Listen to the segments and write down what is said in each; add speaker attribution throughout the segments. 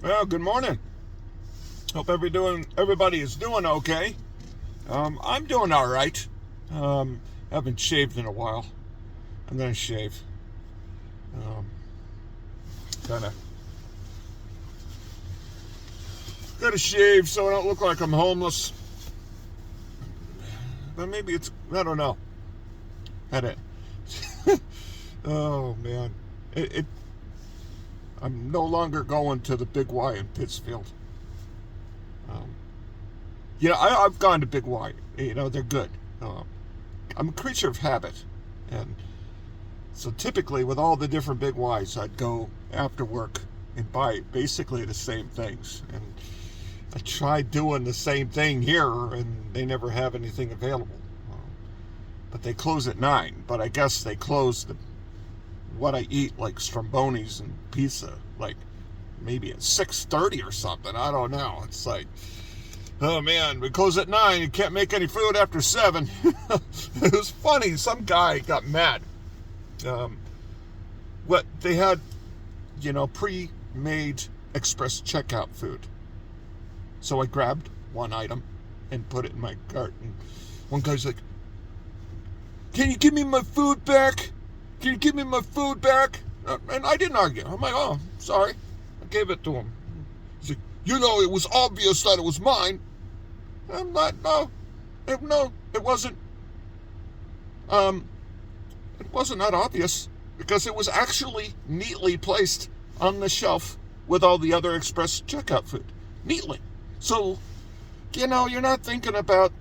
Speaker 1: Well, good morning. Hope everybody is doing okay. I'm doing all right. Haven't shaved in a while. I'm gonna shave. Um, kind of gotta shave so I don't look like I'm homeless. But maybe I don't know. Had it. Oh man, it. I'm no longer going to the Big Y in Pittsfield. Um, I've gone to Big Y. They're good. I'm a creature of habit, and so typically with all the different Big Ys, I'd go after work and buy basically the same things. And I tried doing the same thing here, and they never have anything available. But they close at 9. But I guess they close what I eat, like Strombonis and pizza, like maybe at 6:30 or something. I don't know. It's like, oh man, we close at 9. You can't make any food after 7. It was funny. Some guy got mad. What they had, pre-made express checkout food. So I grabbed one item and put it in my cart. And one guy's like, "Can you give me my food back? Can you give me my food back?" And I didn't argue. I'm like, "Oh, sorry." I gave it to him. He's like, "It was obvious that it was mine." I'm like, no, it wasn't. It wasn't that obvious because it was actually neatly placed on the shelf with all the other express checkout food. Neatly. So, you're not thinking about,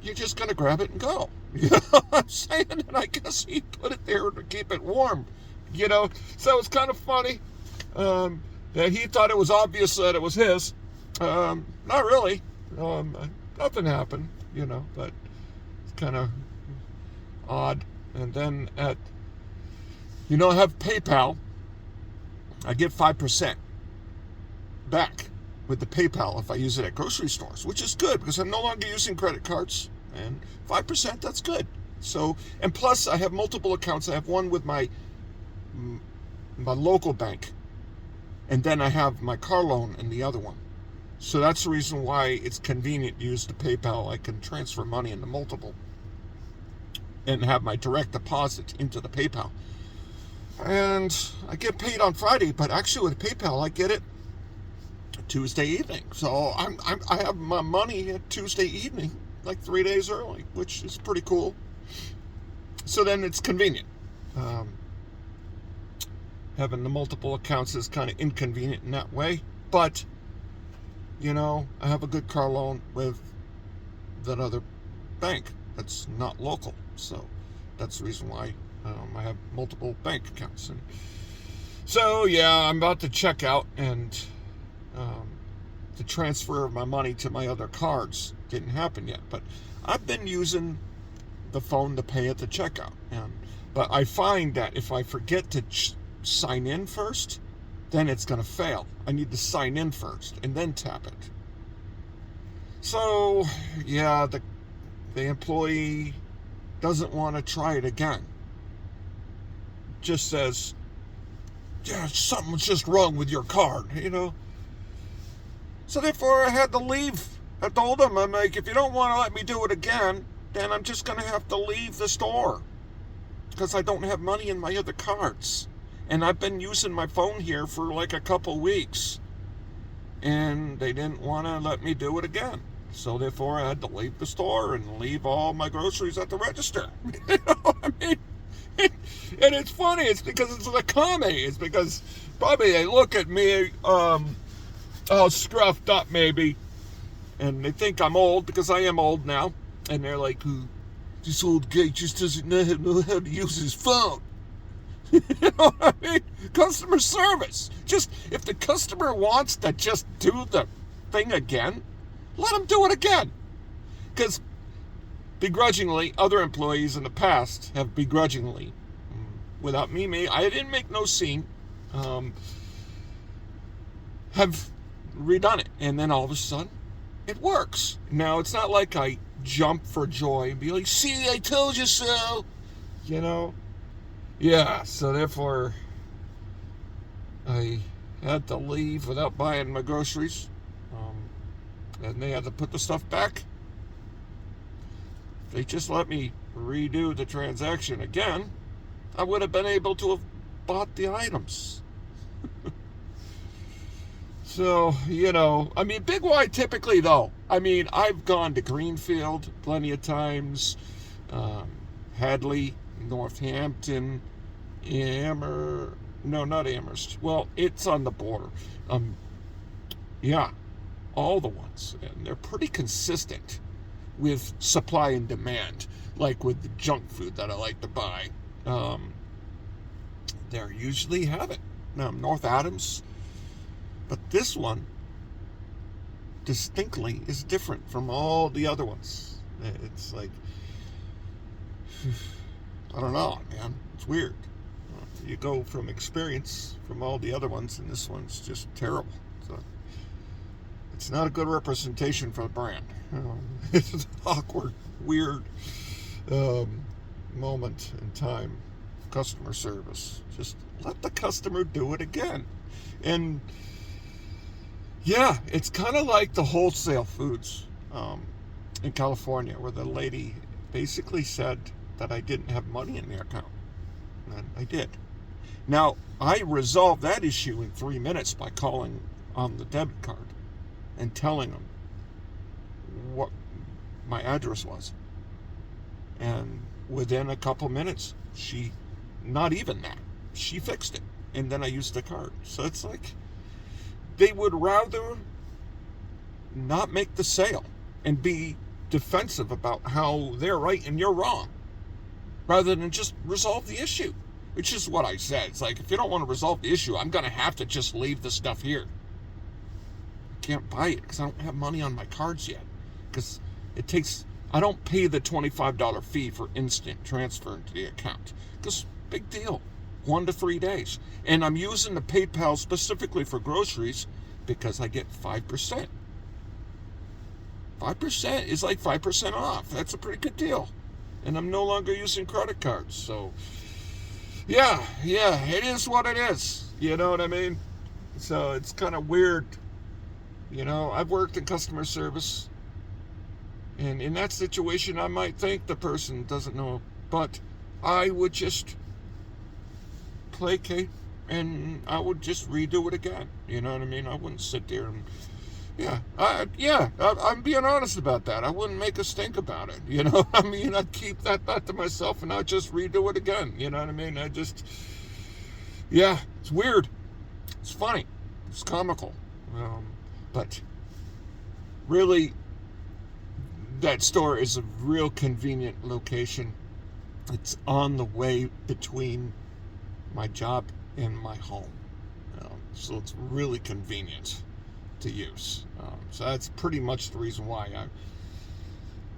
Speaker 1: you're just going to grab it and go. You know what I'm saying? And I guess he put it there to keep it warm. So it's kind of funny that he thought it was obvious that it was his. Not really. Nothing happened, but it's kind of odd. And then I have PayPal. I get 5% back with the PayPal if I use it at grocery stores, which is good because I'm no longer using credit cards. And 5%, that's good. So, and plus I have multiple accounts. I have one with my local bank, and then I have my car loan in the other one. So that's the reason why it's convenient to use the PayPal. I can transfer money into multiple and have my direct deposit into the PayPal. And I get paid on Friday, but actually with PayPal I get it Tuesday evening. So I have my money at Tuesday evening, like 3 days early, which is pretty cool. So then it's convenient. Having the multiple accounts is kind of inconvenient in that way, but I have a good car loan with that other bank that's not local. So that's the reason why I have multiple bank accounts. And so, yeah, I'm about to check out, and the transfer of my money to my other cards didn't happen yet. But I've been using the phone to pay at the checkout. But I find that if I forget to sign in first, then it's going to fail. I need to sign in first and then tap it. So, yeah, the employee doesn't want to try it again. Just says, "Yeah, something's just wrong with your card," So therefore I had to leave. I told him, I'm like, if you don't want to let me do it again, then I'm just going to have to leave the store because I don't have money in my other cards. And I've been using my phone here for like a couple weeks, and they didn't want to let me do it again. So therefore I had to leave the store and leave all my groceries at the register. You know what I mean? And it's funny, it's because it's a comedy. It's because probably they look at me all scruffed up maybe, and they think I'm old because I am old now. And they're like, "This old guy just doesn't know how to use his phone." You know what I mean? Customer service. Just, if the customer wants to just do the thing again, let them do it again. Because begrudgingly, other employees in the past have begrudgingly, without me, I didn't make no scene, have redone it. And then all of a sudden, it works. Now, it's not like I jump for joy and be like, "See, I told you so." Yeah, so therefore I had to leave without buying my groceries. And they had to put the stuff back. If they just let me redo the transaction again, I would have been able to have bought the items. So, Big Y typically, though, I've gone to Greenfield plenty of times, Hadley, Northampton, not Amherst. Well, it's on the border. All the ones. And they're pretty consistent with supply and demand, like with the junk food that I like to buy. They usually have it. North Adams. But this one distinctly is different from all the other ones. It's like, I don't know, man. It's weird. You go from experience from all the other ones, and this one's just terrible. So it's not a good representation for the brand. It's an awkward, weird moment in time. Customer service. Just let the customer do it again. And yeah, it's kind of like the wholesale foods in California, where the lady basically said that I didn't have money in the account. And I did. Now, I resolved that issue in 3 minutes by calling on the debit card and telling them what my address was. And within a couple minutes, not even that, she fixed it. And then I used the card. So it's like, they would rather not make the sale and be defensive about how they're right and you're wrong, rather than just resolve the issue, which is what I said. It's like, if you don't want to resolve the issue, I'm going to have to just leave the stuff here. I can't buy it because I don't have money on my cards yet. Because I don't pay the $25 fee for instant transfer into the account. Because, big deal. 1 to 3 days. And I'm using the PayPal specifically for groceries because I get 5%. 5% is like 5% off. That's a pretty good deal. And I'm no longer using credit cards. So, yeah, it is what it is. You know what I mean? So it's kind of weird. I've worked in customer service. And in that situation, I might think the person doesn't know. But I would just placate, and I would just redo it again. You know what I mean? I wouldn't sit there and I'm being honest about that. I wouldn't make a stink about it. I'd keep that thought to myself and I'd just redo it again. You know what I mean? It's weird. It's funny. It's comical. But really, that store is a real convenient location. It's on the way between my job and my home. So it's really convenient to use. So that's pretty much the reason why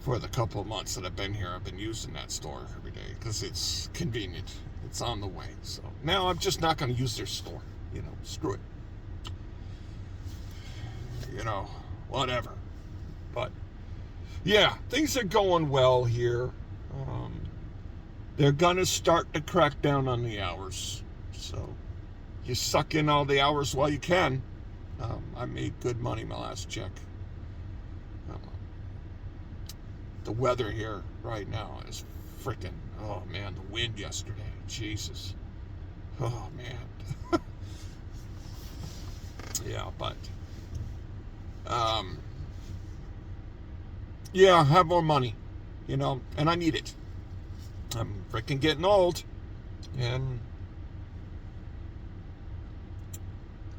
Speaker 1: for the couple of months that I've been here, I've been using that store every day, because it's convenient. It's on the way. So now I'm just not going to use their store. Screw it. Whatever. But yeah, things are going well here. They're going to start to crack down on the hours. So you suck in all the hours while you can. I made good money my last check. The weather here right now is freaking, oh man, the wind yesterday. Jesus. Oh man. Yeah, but I have more money, and I need it. I'm freaking getting old, and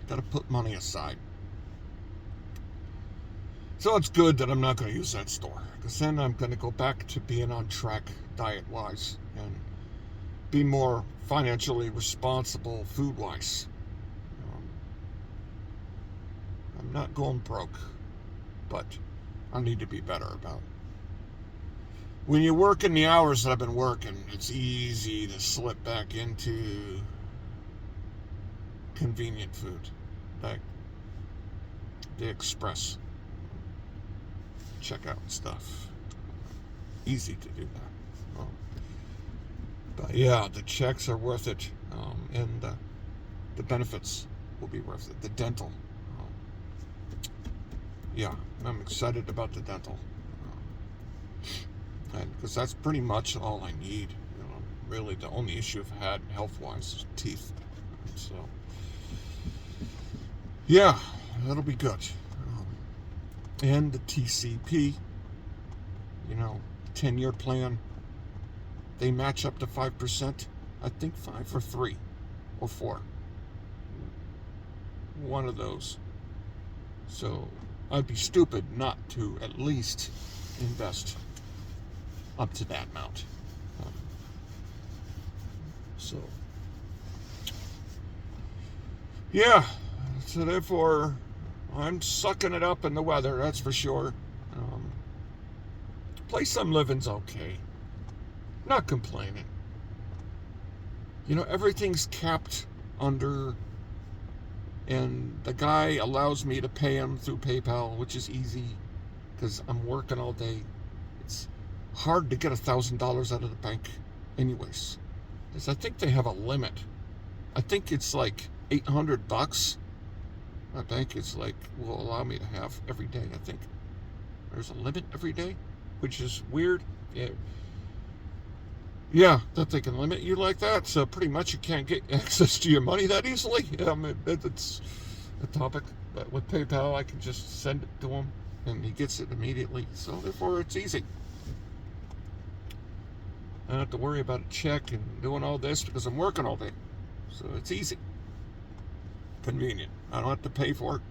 Speaker 1: gotta put money aside. So it's good that I'm not going to use that store, because then I'm going to go back to being on track diet-wise and be more financially responsible food-wise. I'm not going broke, but I need to be better about it. When you work in the hours that I've been working, it's easy to slip back into convenient food, like the Express checkout stuff. Easy to do that. But yeah, the checks are worth it, and the benefits will be worth it. The dental. Um, yeah, I'm excited about the dental. Because that's pretty much all I need. Really, the only issue I've had health-wise is teeth. So, yeah, that'll be good. And the TCP, 10-year plan, they match up to 5%. I think 5 or 3 or 4. One of those. So, I'd be stupid not to at least invest up to that amount. So, yeah. So therefore, I'm sucking it up in the weather, that's for sure. Place I'm living's okay. Not complaining. Everything's capped under, and the guy allows me to pay him through PayPal, which is easy because I'm working all day. It's hard to get $1,000 out of the bank anyways. I think they have a limit. I think it's like $800. My bank is will allow me to have every day. I think there's a limit every day, which is weird. Yeah, that they can limit you like that. So pretty much you can't get access to your money that easily. It's a topic. But with PayPal, I can just send it to him, and he gets it immediately. So therefore, it's easy. I don't have to worry about a check and doing all this because I'm working all day. So it's easy. Convenient. I don't have to pay for it.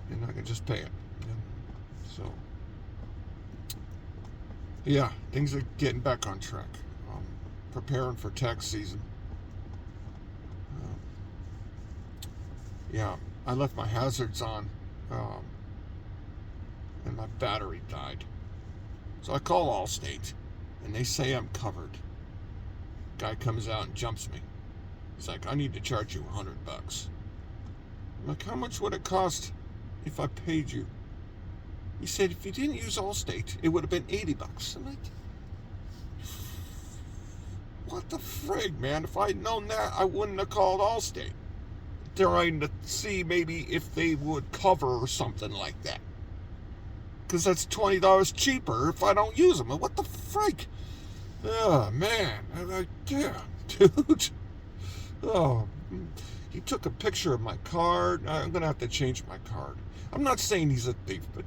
Speaker 1: And I can just pay it. So, yeah, things are getting back on track. Preparing for tax season. Yeah, I left my hazards on. And my battery died. So I call Allstate. And they say I'm covered. Guy comes out and jumps me. He's like, I need to charge you $100. I'm like, how much would it cost if I paid you? He said, if you didn't use Allstate, it would have been $80. I'm like, what the frig, man? If I'd known that, I wouldn't have called Allstate. Trying to see maybe if they would cover or something like that. Because that's $20 cheaper if I don't use them. What the frig? Oh, man. I'm like, yeah, dude. Oh, he took a picture of my card. I'm going to have to change my card. I'm not saying he's a thief, but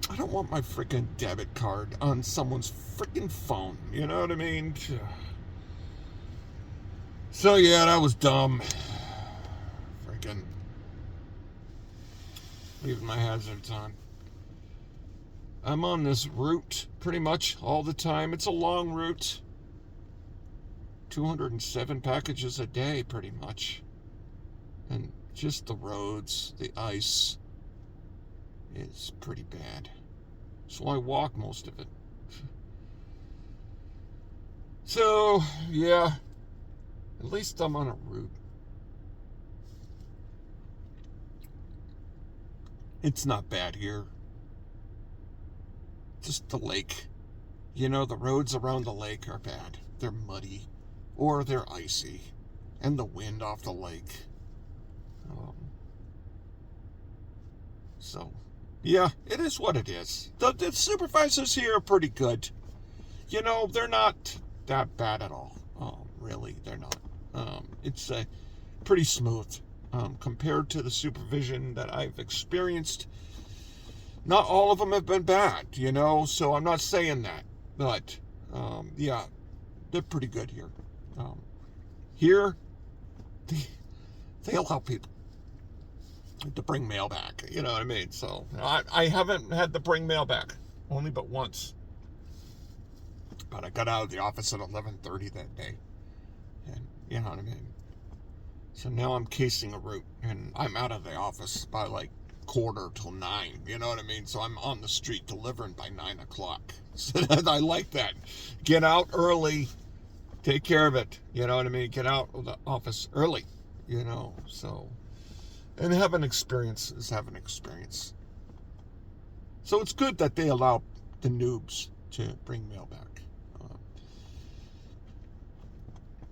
Speaker 1: I don't want my freaking debit card on someone's freaking phone. You know what I mean? So, yeah, that was dumb. Freaking leaving my hazards on. I'm on this route pretty much all the time. It's a long route. 207 packages a day, pretty much. And just the roads, the ice, is pretty bad. So I walk most of it. So, yeah, at least I'm on a route. It's not bad here. Just the lake. The roads around the lake are bad. They're muddy. Or they're icy. And the wind off the lake. So, yeah, it is what it is. The supervisors here are pretty good. They're not that bad at all. Really, they're not. It's pretty smooth. Compared to the supervision that I've experienced. Not all of them have been bad, so I'm not saying that. But, yeah, they're pretty good here. Here, they allow people to bring mail back, you know what I mean? So, I haven't had to bring mail back, only but once. But I got out of the office at 11:30 that day, and you know what I mean? So now I'm casing a route, and I'm out of the office by 8:45, you know what I mean? So I'm on the street delivering by 9 o'clock. So I like that. Get out early, take care of it, you know what I mean? Get out of the office early, so. And having experience is having experience. So it's good that they allow the noobs to bring mail back.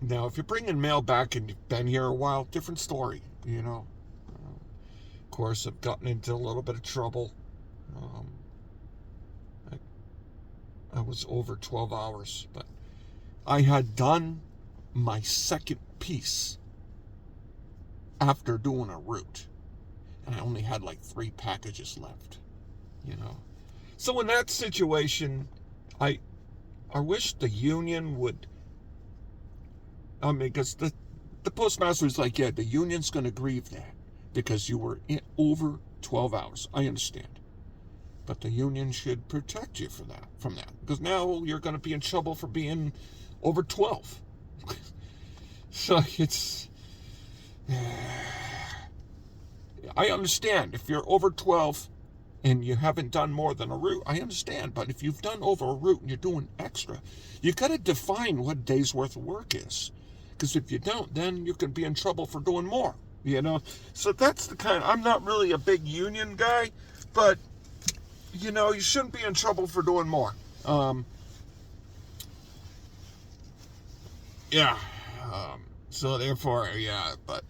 Speaker 1: Now, if you're bringing mail back and you've been here a while, different story, you know. Of course, I've gotten into a little bit of trouble. Um, I was over 12 hours, but I had done my second piece after doing a route, and I only had like 3 packages left, you know. So in that situation, I wish the union would, because the postmaster was like, yeah, the union's going to grieve that because you were in over 12 hours. I understand. But the union should protect you from that. Because now you're going to be in trouble for being over 12. So it's... I understand. If you're over 12 and you haven't done more than a route, I understand. But if you've done over a route and you're doing extra, you got to define what a day's worth of work is. Because if you don't, then you can be in trouble for doing more. You know? So that's the kind... I'm not really a big union guy, but... you know, you shouldn't be in trouble for doing more. So therefore, yeah, but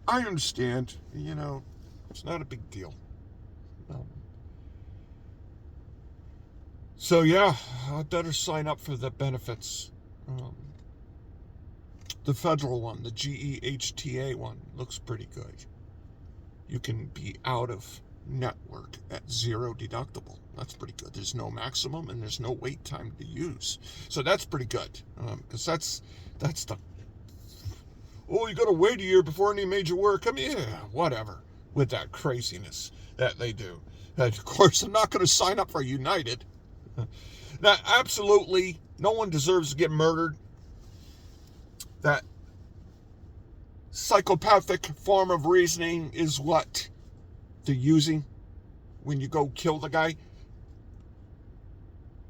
Speaker 1: I understand, you know, it's not a big deal. So yeah, I better sign up for the benefits. The federal one, the GEHTA one, looks pretty good. You can be out of network at 0 deductible. That's pretty good. There's no maximum and there's no wait time to use. So that's pretty good. Because that's the... oh, you got to wait a year before any major work. I mean, yeah, whatever. With that craziness that they do. And of course, I'm not going to sign up for United. Now, absolutely, no one deserves to get murdered. That psychopathic form of reasoning is what they're using when you go kill the guy.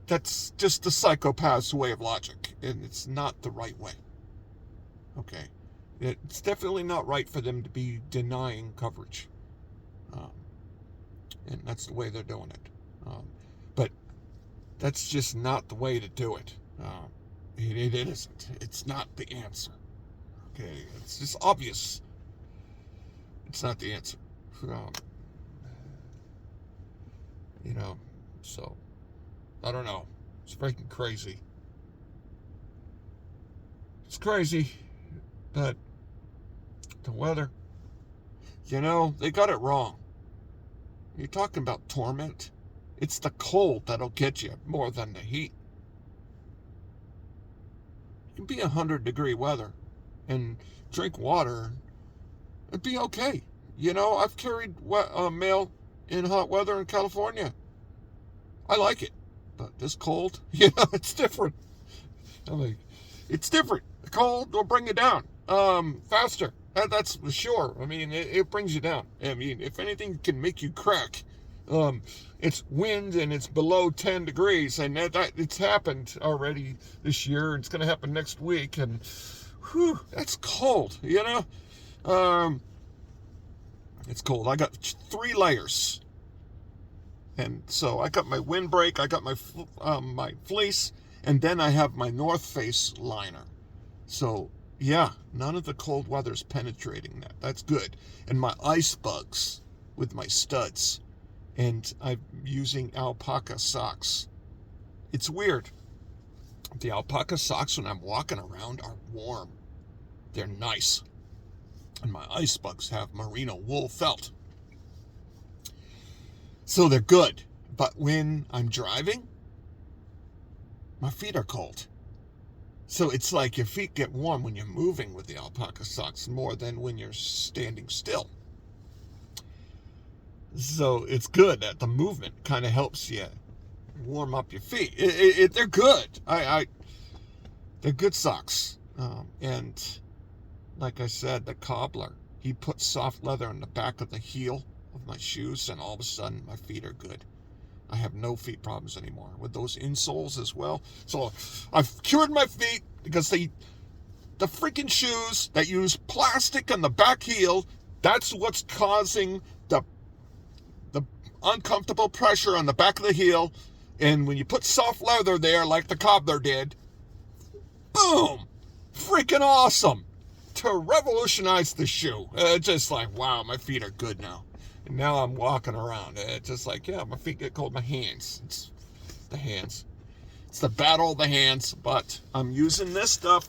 Speaker 1: That's just the psychopath's way of logic, and it's not the right way. Okay, it's definitely not right for them to be denying coverage, and that's the way they're doing it. But that's just not the way to do it. It isn't. It's not the answer. Okay, it's just obvious. It's not the answer. You know, so, I don't know. It's freaking crazy. It's crazy, but the weather, you know, they got it wrong. You're talking about torment. It's the cold that'll get you more than the heat. It can be 100-degree weather and drink water. It'd be okay. You know, I've carried mail in hot weather in California. I like it. But this cold, you know, it's different. It's different. The cold will bring you down faster. That's for sure. I mean, it brings you down. I mean, if anything can make you crack, it's wind and it's below 10 degrees. And that it's happened already this year. It's going to happen next week. And whew, that's cold, you know? It's cold. I got 3 layers. And so I got my windbreak, I got my my fleece, and then I have my North Face liner. So, yeah, none of the cold weather's penetrating that. That's good. And my ice bugs with my studs. And I'm using alpaca socks. It's weird. The alpaca socks, when I'm walking around, are warm. They're nice. And my ice bugs have merino wool felt. So they're good. But when I'm driving, my feet are cold. So it's like your feet get warm when you're moving with the alpaca socks more than when you're standing still. So it's good that the movement kind of helps you warm up your feet. They're good. They're good socks. And like I said, the cobbler, he put soft leather in the back of the heel of my shoes, and all of a sudden my feet are good. I have no feet problems anymore with those insoles as well. So I've cured my feet because the freaking shoes that use plastic on the back heel, that's what's causing the uncomfortable pressure on the back of the heel. And when you put soft leather there like the cobbler did, boom, freaking awesome to revolutionize the shoe. Just like, wow, my feet are good now. And now I'm walking around. It's just like, yeah, my feet get cold. My hands. It's the hands. It's the battle of the hands. But I'm using this stuff.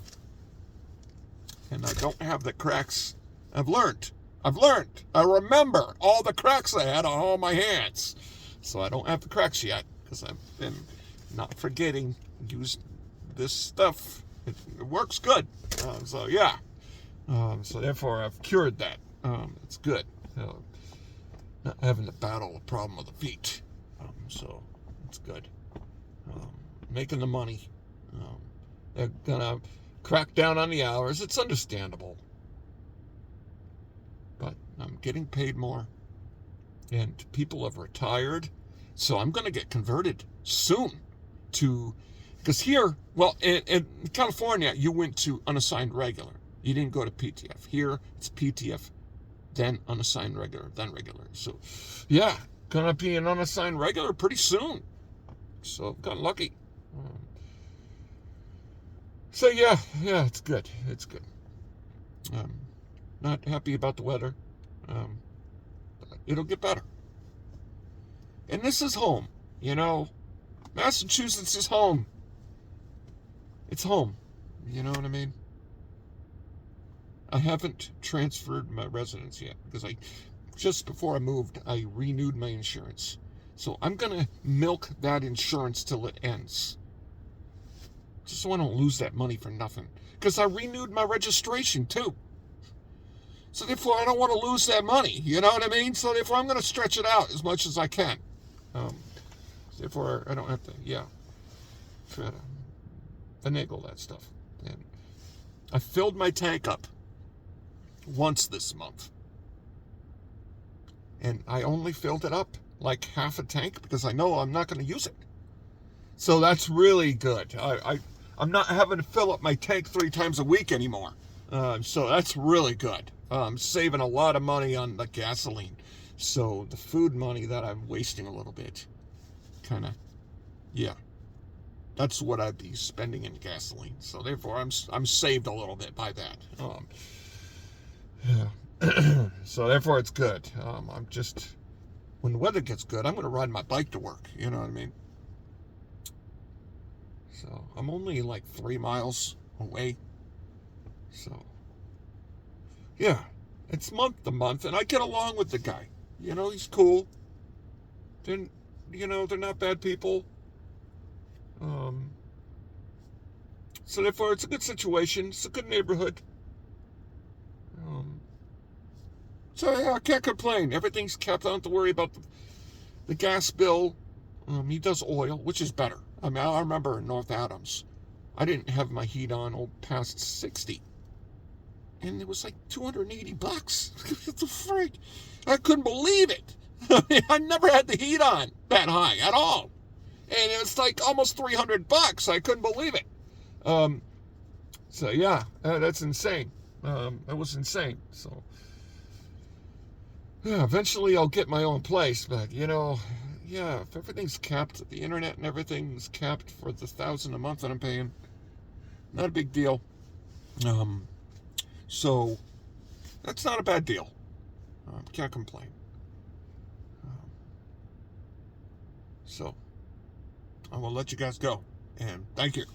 Speaker 1: And I don't have the cracks. I've learned. I remember all the cracks I had on all my hands. So I don't have the cracks yet. Because I've been not forgetting. Use this stuff. It works good. So yeah. So therefore I've cured that. It's good. Not having to battle the problem of the feet. So it's good. Making the money. They're gonna crack down on the hours. It's understandable. But I'm getting paid more. And people have retired. So I'm gonna get converted soon to, because here, well, in California, you went to unassigned regular. You didn't go to PTF. Here, it's PTF, then unassigned regular, then regular. So, yeah, gonna be an unassigned regular pretty soon. So, I've gotten lucky. So, yeah, it's good. It's good. Not happy about the weather. But it'll get better. And this is home, you know. Massachusetts is home. It's home. You know what I mean? I haven't transferred my residence yet because just before I moved, I renewed my insurance. So I'm going to milk that insurance till it ends. Just so I don't lose that money for nothing. Because I renewed my registration too. So therefore I don't want to lose that money. You know what I mean? So therefore I'm going to stretch it out as much as I can. Therefore I don't have to, try to finagle that stuff. And I filled my tank up once this month. And I only filled it up like half a tank because I know I'm not going to use it. So that's really good. I'm not having to fill up my tank 3 times a week anymore. So that's really good. I'm saving a lot of money on the gasoline. So the food money that I'm wasting a little bit, that's what I'd be spending in gasoline. So therefore, I'm saved a little bit by that. So therefore, it's good. I'm just, when the weather gets good, I'm going to ride my bike to work. You know what I mean? So I'm only like 3 miles away. So yeah, it's month to month, and I get along with the guy. You know, he's cool. They're not bad people. So therefore, it's a good situation. It's a good neighborhood. So yeah, I can't complain. Everything's kept. I don't have to worry about the gas bill. He does oil, which is better. I mean, I remember in North Adams, I didn't have my heat on past 60. And it was like $280. What the frick? I couldn't believe it. I mean, I never had the heat on that high at all. And it was like almost $300. I couldn't believe it. So yeah, that's insane. That was insane. So yeah, eventually I'll get my own place, but if everything's capped, the internet and everything's capped for the $1,000 a month that I'm paying, not a big deal. So that's not a bad deal. Can't complain. So I will let you guys go, and thank you.